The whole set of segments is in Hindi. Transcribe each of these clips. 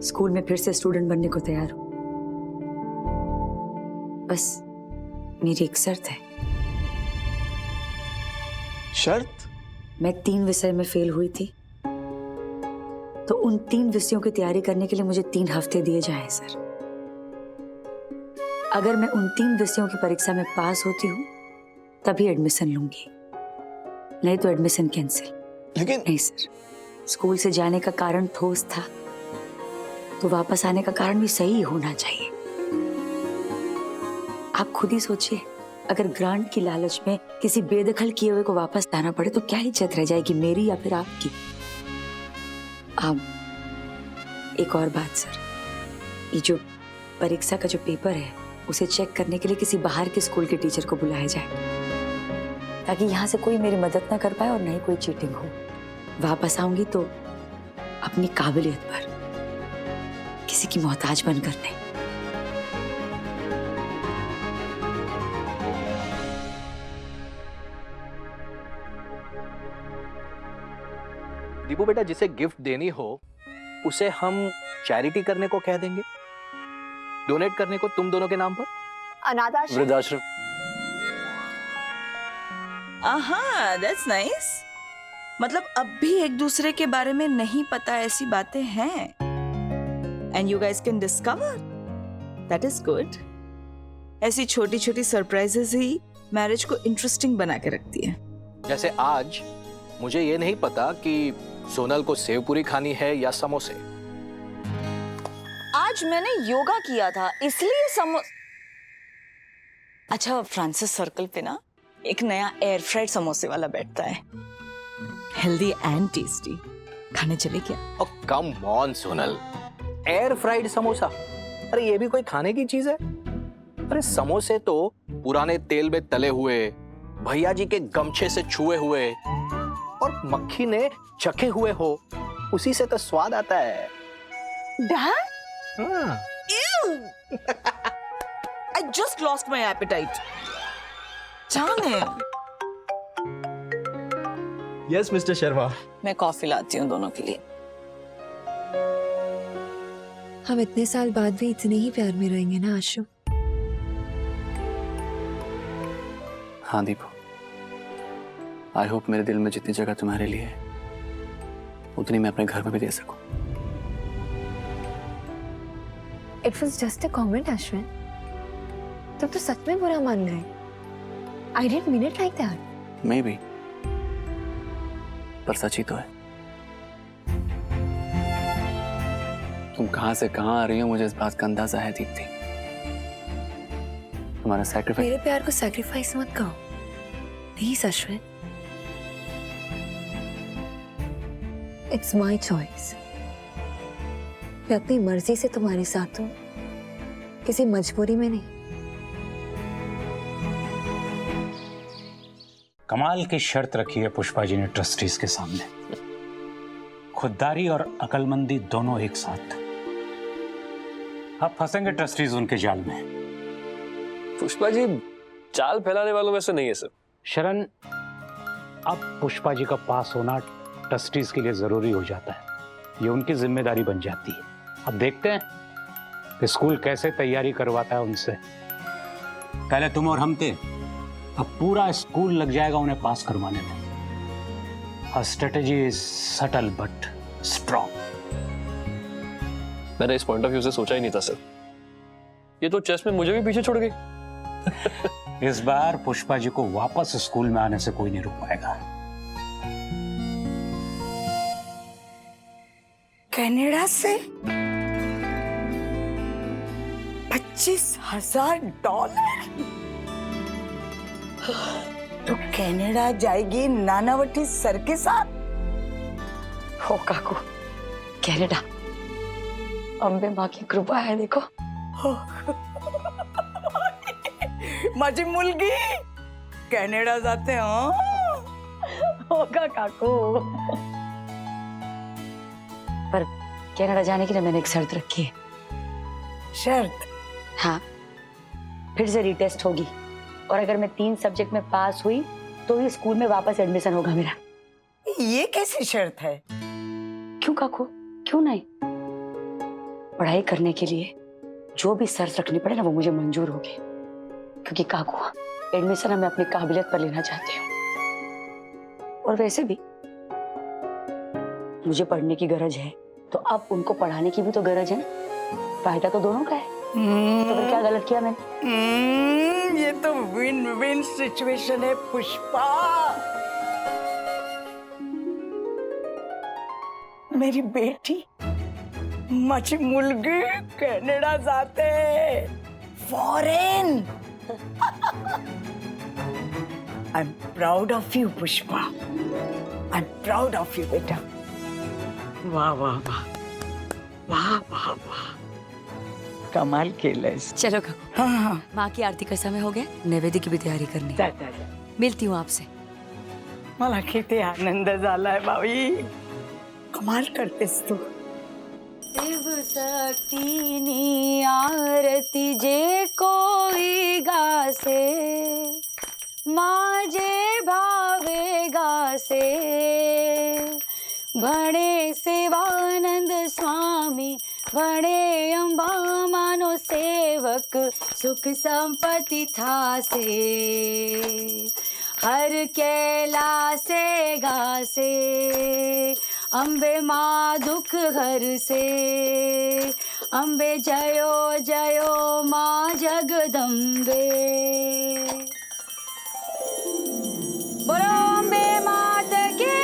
स्कूल में फिर से स्टूडेंट बनने को तैयार हूं। बस मेरी एक शर्त है। शर्त? मैं 3 विषय में फेल हुई थी, तो उन 3 विषयों की तैयारी करने के लिए मुझे 3 हफ्ते दिए जाएं सर। अगर मैं उन 3 विषयों की परीक्षा में पास होती हूँ तभी एडमिशन लूंगी, नहीं तो एडमिशन कैंसिल। लेकिन नहीं सर, स्कूल से जाने का कारण ठोस था तो वापस आने का कारण भी सही होना चाहिए। आप खुद ही सोचिए, अगर ग्रांट की लालच में किसी बेदखल किए हुए को वापस लाना पड़े तो क्या इज्जत रह जाएगी, मेरी या फिर आपकी। एक और बात सर, ये जो परीक्षा का जो पेपर है उसे चेक करने के लिए किसी बाहर के स्कूल के टीचर को बुलाया जाए, ताकि यहाँ से कोई मेरी मदद ना कर पाए और नहीं कोई चीटिंग हो। वापस आऊंगी तो अपनी काबिलियत पर, किसी की मोहताज बनकर नहीं। दीपू बेटा, जिसे गिफ्ट देनी हो उसे हम चैरिटी करने को कह देंगे, डोनेट करने को तुम दोनों के नाम पर, अनाथ आश्रम। वृद्धाश्रम। That's nice. मतलब अब भी एक दूसरे के बारे में नहीं पता ऐसी बातें हैं, and you guys can discover. That is good. ऐसी छोटी छोटी सरप्राइजेस ही मैरिज को इंटरेस्टिंग बना के रखती है। जैसे आज मुझे ये नहीं पता कि सोनल को सेव पूरी खानी है या समोसे। आज मैंने योगा किया था इसलिए अच्छा, फ्रांसिस सर्कल पे ना एक नया एयर फ्राइड समोसे वाला बैठता है, हेल्दी एंड टेस्टी। खाने चले क्या? Oh come on Sonal, air fried samosa, अरे ये भी कोई खाने की चीज है? अरे समोसे तो पुराने तेल में तले हुए, भैया जी के गमछे से छुए हुए और मक्खी ने चखे हुए हो, उसी से तो स्वाद आता है। डैड, हाँ। I just lost my appetite. जाने। Yes mister Sharma. मैं कॉफी लाती हूँ दोनों के लिए। हम इतने साल बाद भी इतने ही प्यार में रहेंगे ना आशु? हाँ दीपू, आई होप मेरे दिल में जितनी जगह तुम्हारे लिए है उतनी मैं अपने घर में भी दे सकूं। It was just a comment, Ashwin. तुम तो सच में बुरा मान गए। I didn't mean it like that. Maybe, पर सच ही तो है। तुम कहां से कहां आ रही हो मुझे इस बात का अंदाजा है दीप्ति। तुम्हारा सैक्रिफाइस। मेरे प्यार को सैक्रिफाइस मत कहो please Ashwin. It's my choice. मैं अपनी मर्जी से तुम्हारे साथ हूँ, किसी मजबूरी में नहीं। कमाल की शर्त रखी है पुष्पा जी ने ट्रस्टीज के सामने, खुददारी और अकलमंदी दोनों एक साथ। अब फंसेंगे ट्रस्टीज उनके जाल में। पुष्पा जी चाल फैलाने वालों में से नहीं है सर। शरण, अब पुष्पा जी का पास होना ट्रस्टीज के लिए जरूरी हो जाता है, ये उनकी जिम्मेदारी बन जाती है। अब देखते हैं कि स्कूल कैसे तैयारी करवाता है उनसे। पहले तुम और हम थे, अब पूरा स्कूल लग जाएगा उन्हें पास करवाने में। Her strategy is subtle but strong. मैंने इस पॉइंट ऑफ व्यू से सोचा ही नहीं था सर। ये तो चेस में मुझे भी पीछे छोड़ गई। इस बार पुष्पा जी को वापस स्कूल में आने से कोई नहीं रोक पाएगा। कनाडा से $25,000 तो कनाडा जाएगी नानावटी सर के साथ। हो काकू, कनाडा अम्बे माँ की कृपा है। देखो माझी मुलगी कनाडा जाते हैं। होगा काकू, पर कनाडा जाने के लिए मैंने एक शर्त रखी है। शर्त? हाँ, फिर से रीटेस्ट होगी और अगर मैं 3 सब्जेक्ट में पास हुई तो ही स्कूल में वापस एडमिशन होगा मेरा। ये कैसी शर्त है? क्यों काकू, क्यों नहीं? पढ़ाई करने के लिए जो भी शर्त रखनी पड़े ना वो मुझे मंजूर होगी, क्योंकि काकू एडमिशन मैं अपनी काबिलियत पर लेना चाहती हूँ। और वैसे भी मुझे पढ़ने की गरज है तो अब उनको पढ़ाने की भी तो गरज है ना, फायदा तो दोनों का है। तो फिर क्या गलत किया मैंने? ये तो विन विन सिचुएशन है पुष्पा। मेरी बेटी माझी मुलगी कॅनडा जाते, foreign. I am proud of you Pushpa, I am proud of you बेटा। वाह वाह वाह वाह वाह वाह, कमाल केलंस। चलो काकू, हाँ हाँ माँ की आरती का समय हो गया, नैवेद्य की भी तैयारी करनी है। मिलती हूँ आपसे। मला किती आनंद झालाय बाई, कमाल करतेस तू। शिव शक्तीनी आरती जे कोई गासे, माझे भावे गासे, भणे सेवानंद स्वामी, भणे अंबा मानो सेवक, सुख संपत्ति थासे, हर कैलासे गासे, अम्बे माँ दुख हर से, अम्बे जयो जयो माँ जगदम्बे, बोलो अम्बे मात की।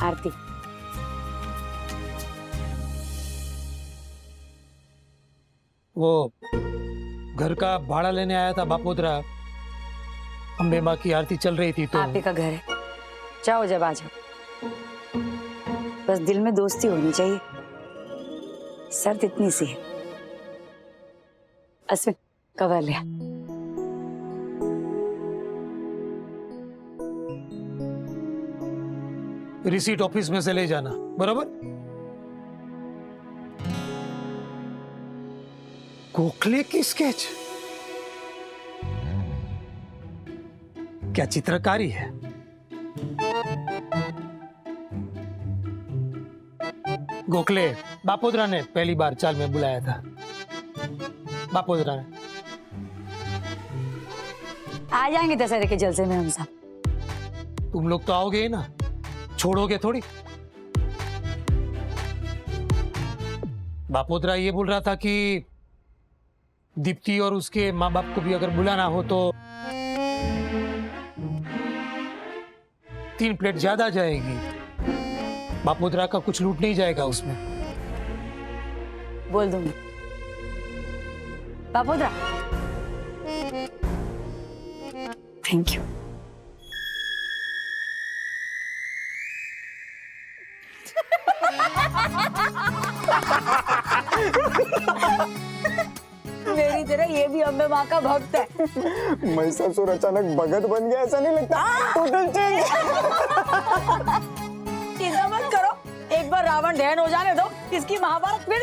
आरती, वो घर का भाड़ा लेने आया था बापोदरा, अम्बे माँ की आरती चल रही थी तो। आप ही का घर है, जाओ जब आ जाओ, बस दिल में दोस्ती होनी चाहिए, शर्त इतनी सी है। अश्विन कवर लिया। रिसीट ऑफिस में से ले जाना, बराबर? गोखले की स्केच, क्या चित्रकारी है। गोखले बापोदरा ने पहली बार चाल में बुलाया था, बापोदरा ने। आ जाएंगे दशहरे के जलसे में हम सब। तुम लोग तो आओगे ही ना, छोड़ोगे थोड़ी। बापोदरा ये बोल रहा था कि दीप्ति और उसके माँ बाप को भी अगर बुलाना हो तो 3 प्लेट ज्यादा जाएगी, बापोदरा का कुछ लूट नहीं जाएगा उसमें। बोल दूंगी बापोदरा। Thank you. मेरी तरह ये भी अम्बे माँ का भक्त है। महिषासुर अचानक भगत बन गया ऐसा नहीं लगता? Total change. चिंता मत करो, एक बार रावण दहन हो जाने दो, इसकी महाभारत फिर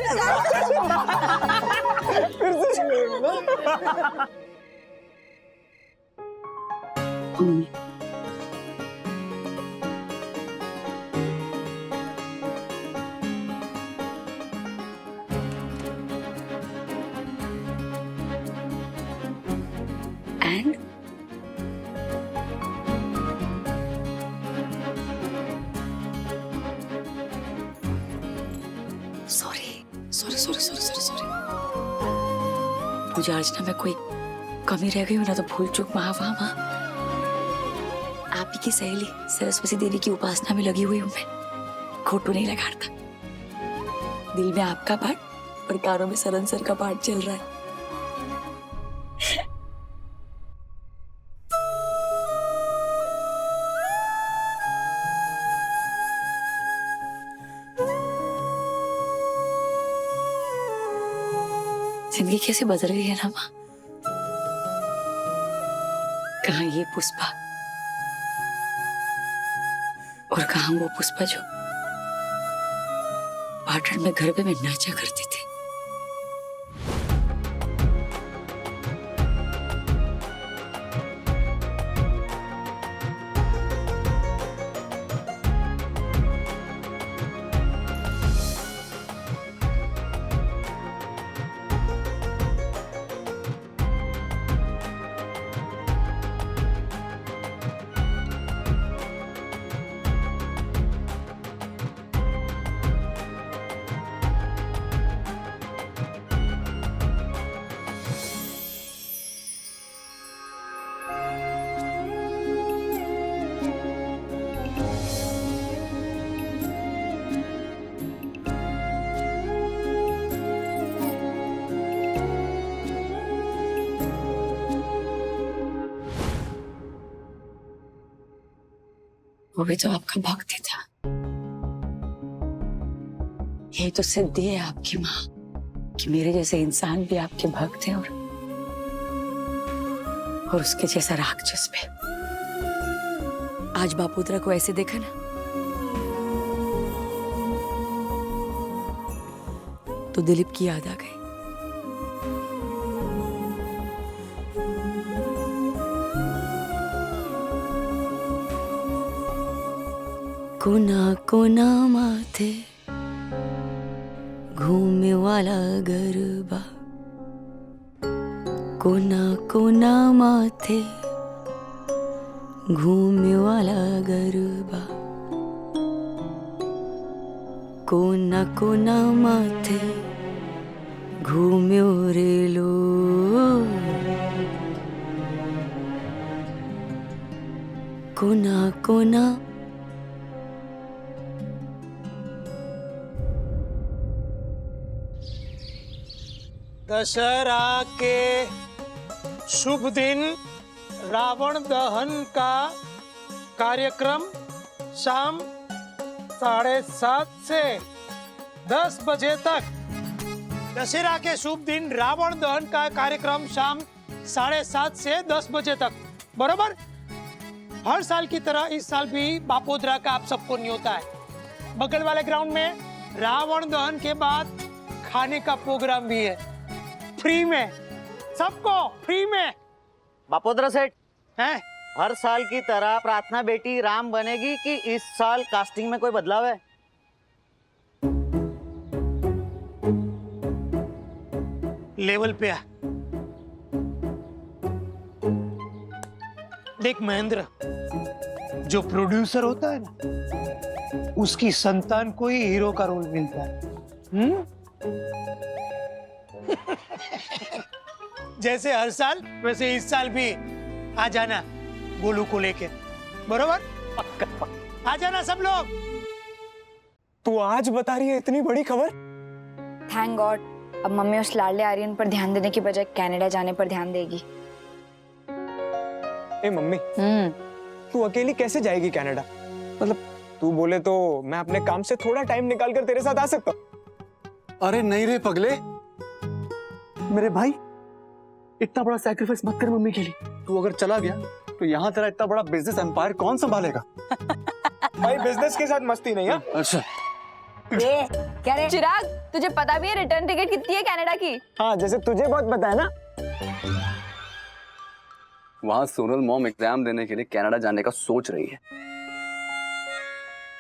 एंड सॉरी मुझे अर्चना में कोई कमी रह गई हो ना तो भूल चूक माँ। आप ही की सहेली सरस्वती देवी की उपासना में लगी हुई हूँ मैं, खोटू नहीं लगाता। दिल में आपका पाठ पर कानों में सरन सर का पाठ चल रहा है। जिंदगी कैसे बदल गई है ना माँ। कहाँ ये पुष्पा और कहाँ वो पुष्पा जो पाटन में गरबे में नाचा करती थी। वो भी तो आपका भक्त ही था। यही तो सिद्धि है आपकी माँ कि मेरे जैसे इंसान भी आपके भक्त हैं और उसके जैसा राक्षस भी। आज बापोद्रा को ऐसे देखा ना तो दिलीप की याद आ गई। कोना कोना माथे घूमे वाला गरबा, कोना कोना माथे घूमे वाला गरबा, कोना कोना माथे घूमे रे लो, कोना कोना। दशहरा के शुभ दिन रावण दहन का कार्यक्रम शाम 7:30 से 10 बजे तक। दशहरा के शुभ दिन रावण दहन का कार्यक्रम शाम 7:30 से 10 बजे तक, बरोबर। हर साल की तरह इस साल भी बापोद्रा का आप सबको न्योता है। बगल वाले ग्राउंड में रावण दहन के बाद खाने का प्रोग्राम भी है, फ्री में, सबको फ्री में। बापोद्रा सेठ हैं? हर साल की तरह प्रार्थना बेटी राम बनेगी कि इस साल कास्टिंग में कोई बदलाव है? लेवल पे आ। देख महेंद्र, जो प्रोड्यूसर होता है ना, उसकी संतान को ही हीरो का रोल मिलता है। जैसे हर साल वैसे इस साल भी आ जाना गोलू को लेके, बरोबर? आ जाना सब लोग। तू आज बता रही है इतनी बड़ी खबर? थैंक गॉड, अब मम्मी उस लाडले आर्यन पर ध्यान देने की बजाय कनाडा जाने पर ध्यान देगी। ए मम्मी, तू अकेली कैसे जाएगी कनाडा? मतलब तू बोले तो मैं अपने काम से थोड़ा टाइम निकाल कर तेरे साथ आ सकता हूँ। अरे नहीं रे पगले, मेरे भाई इतना बड़ा सैक्रिफाइस मत कर मम्मी के लिए। तू अगर चला गया तो यहाँ तेरा इतना बड़ा बिजनेस एम्पायर कौन संभालेगा? भाई बिजनेस के साथ मस्ती नहीं है। अच्छा क्या रे चिराग, तुझे पता भी है रिटर्न टिकट कितनी है कनाडा की? हाँ, जैसे तुझे बहुत पता है ना। वहां सोनल मॉम एग्जाम देने के लिए कनाडा जाने का सोच रही है।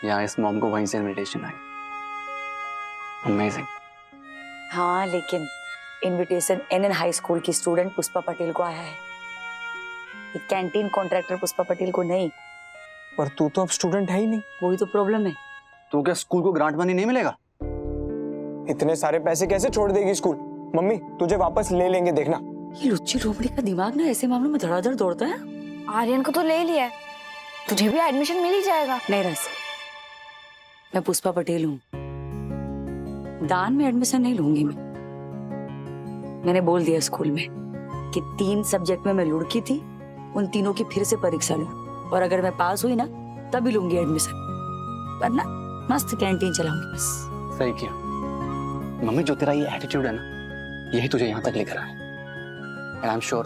यहाँ इस मॉम को वहीं से इनविटेशन आई। अमेजिंग। हाँ, लेकिन इनविटेशन एनएन हाई स्कूल की स्टूडेंट पुष्पा पटेल को आया है, ये कैंटीन कॉन्ट्रैक्टर पुष्पा पटेल को नहीं। पर तू तो अब स्टूडेंट है ही नहीं। वही तो प्रॉब्लम है। तो क्या स्कूल को ग्रांट मनी नहीं मिलेगा? इतने सारे पैसे कैसे छोड़ देगी स्कूल? मम्मी तुझे वापस ले लेंगे, देखना। ये लुच्ची लोमड़ी का दिमाग ना ऐसे मामलों में धड़ाधड़ दौड़ता है। आर्यन को तो ले लिया है, तुझे भी एडमिशन मिल ही जाएगा। नहीं रस, मैं पुष्पा पटेल हूँ, दान में एडमिशन नहीं लूंगी मैं। मैंने बोल दिया स्कूल में कि 3 सब्जेक्ट में मैं लुढ़की थी, उन तीनों की फिर से परीक्षा लूं, और अगर मैं पास हुई ना तभी लूंगी एडमिशन, वरना मस्त कैंटीन चलाऊंगी बस। सही किया मम्मी, जो तेरा ये एटीट्यूड है ना, यही तुझे यहाँ तक लेकर आया। एंड आई एम श्योर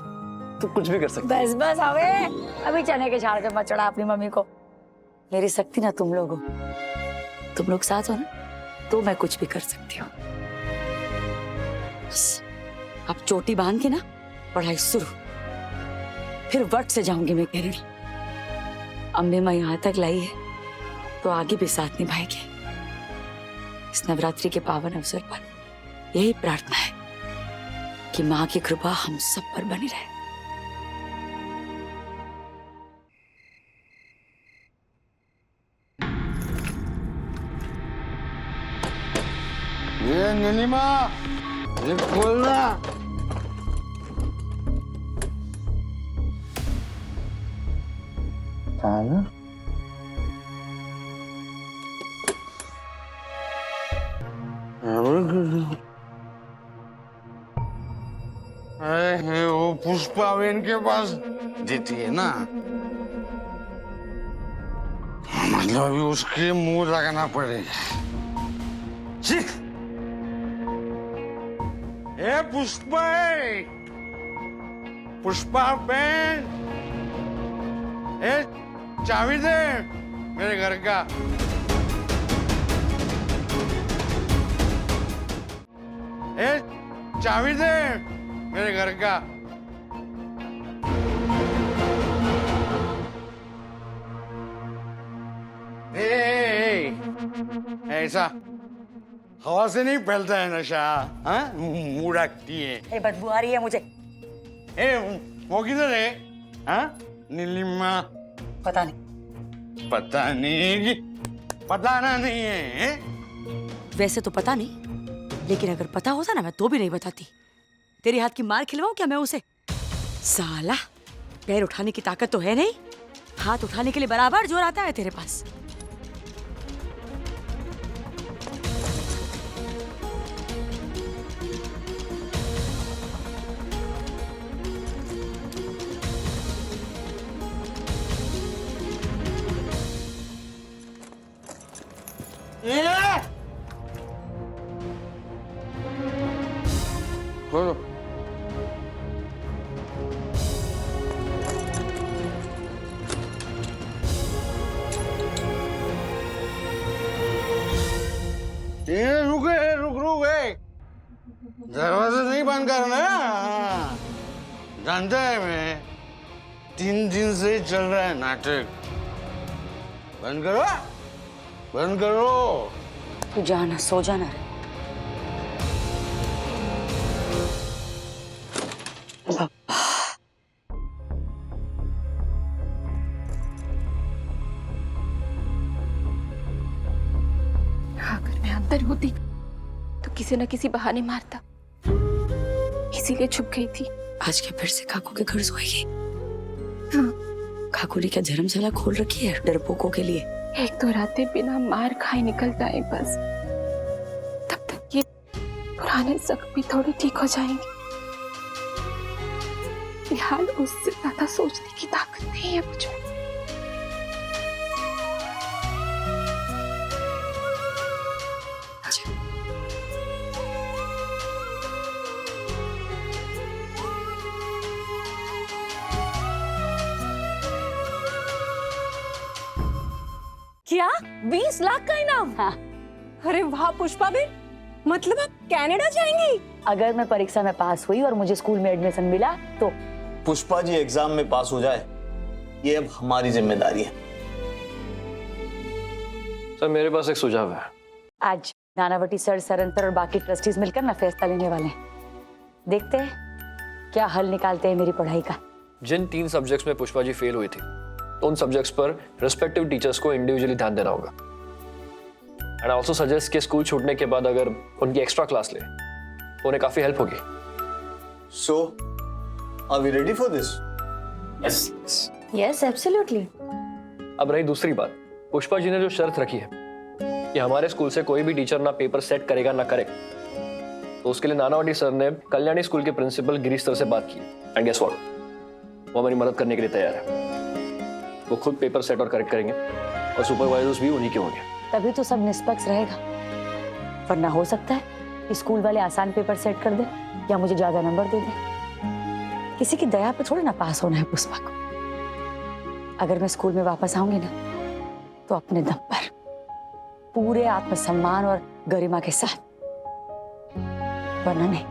तू कुछ भी कर सकती है। बस बस अबे, अभी चने के झाड़ पे मत चढ़ा अपनी मम्मी को। मेरी शक्ति ना तुम लोग हो, तुम लोग साथ हो ना तो मैं कुछ भी कर सकती हूँ। बस अब चोटी बांध के ना पढ़ाई शुरू, फिर वट से जाऊंगी मैं केरल। अम्बे माँ यहाँ तक लाई है तो आगे भी साथ निभाएगी। इस नवरात्रि के पावन अवसर पर यही प्रार्थना है कि माँ की कृपा हम सब पर बनी रहे। ये नीलिमा, ये खोलना। अरे वो पुष्पा बेन के पास देती है ना, मतलब अभी उसके मुंह लगाना पड़ेगा। ए पुष्पा, पुष्पा बेन, ए चाबी दे मेरे घर का। ए चाबी दे मेरे घर का। ऐसा हवा से नहीं फैलता है नशा, हाँ? मुंह ढकती है। बदबू आ रही है मुझे। वो किधर है? हाँ? नीलिमा? पता नहीं। पता नहीं, पता नहीं है? वैसे तो पता नहीं, लेकिन अगर पता होता ना मैं तो भी नहीं बताती। तेरे हाथ की मार खिलवाऊं क्या मैं उसे? साला, पैर उठाने की ताकत तो है नहीं, हाथ उठाने के लिए बराबर जोर आता है तेरे पास। खोलो। रुक दरवाजा नहीं बंद करना। जानता है मैं, 3 दिन से चल रहा है नाटक। बंद करो, बंद करो। तू जाना, सो जाना। अगर मैं अंदर होती तो किसी न किसी बहाने मारता, इसीलिए छुप गई थी। आज क्या फिर से काकू के घर सोएगी? हाँ। काकू ने क्या धर्मशाला खोल रखी है डरपोकों के लिए? 1-2 रातें बिना मार खाए निकल जाए बस, तब तक ये पुराने जख्म भी थोड़ी ठीक हो जाएंगे। फिलहाल उससे ज्यादा सोचने की ताकत नहीं है मुझ में। क्या 20 लाख का इनाम? हाँ। अरे वाह पुष्पा बेन, मतलब आप कनाडा जाएंगी? अगर मैं परीक्षा में पास हुई और मुझे स्कूल में एडमिशन मिला तो। पुष्पा जी एग्जाम में पास हो जाए, ये अब हमारी जिम्मेदारी है। सर मेरे पास एक सुझाव है। आज नानावटी सर, सरंतर और बाकी ट्रस्टीज मिलकर ना फैसला लेने वाले हैं। देखते हैं क्या हल निकालते हैं मेरी पढ़ाई का। जिन 3 सब्जेक्ट्स में पुष्पा जी फेल हुई थी, तो उन सब्जेक्ट्स पर रिस्पेक्टिव टीचर्स को इंडिविजुअली ध्यान देना होगा। एंड आई आल्सो सजेस्ट कि स्कूल छूटने के बाद अगर उनकी एक्स्ट्रा क्लास ले तो उन्हें काफी हेल्प होगी। So are we ready for this? Yes yes absolutely. अब रही दूसरी बात, पुष्पा जी ने जो शर्त रखी है कि हमारे स्कूल से कोई भी टीचर ना पेपर सेट करेगा ना करे, तो उसके लिए नानावटी सर ने कल्याणी स्कूल के प्रिंसिपल गिरीश सर से बात की एंड गेस व्हाट, वो हमारी मदद करने के लिए तैयार है। वो खुद पेपर सेट और करेक्ट करेंगे और सुपरवाइजर्स भी उन्हीं के होंगे। तभी तो सब निष्पक्ष रहेगा, वरना हो सकता है कि स्कूल वाले आसान पेपर सेट कर दे या मुझे ज्यादा नंबर दे दे। किसी की दया पे थोड़ी ना पास होना है पुष्पा को। अगर मैं स्कूल में वापस आऊंगी ना तो अपने दम पर, पूरे आत्मसम्मान और गरिमा के साथ, वरना नहीं।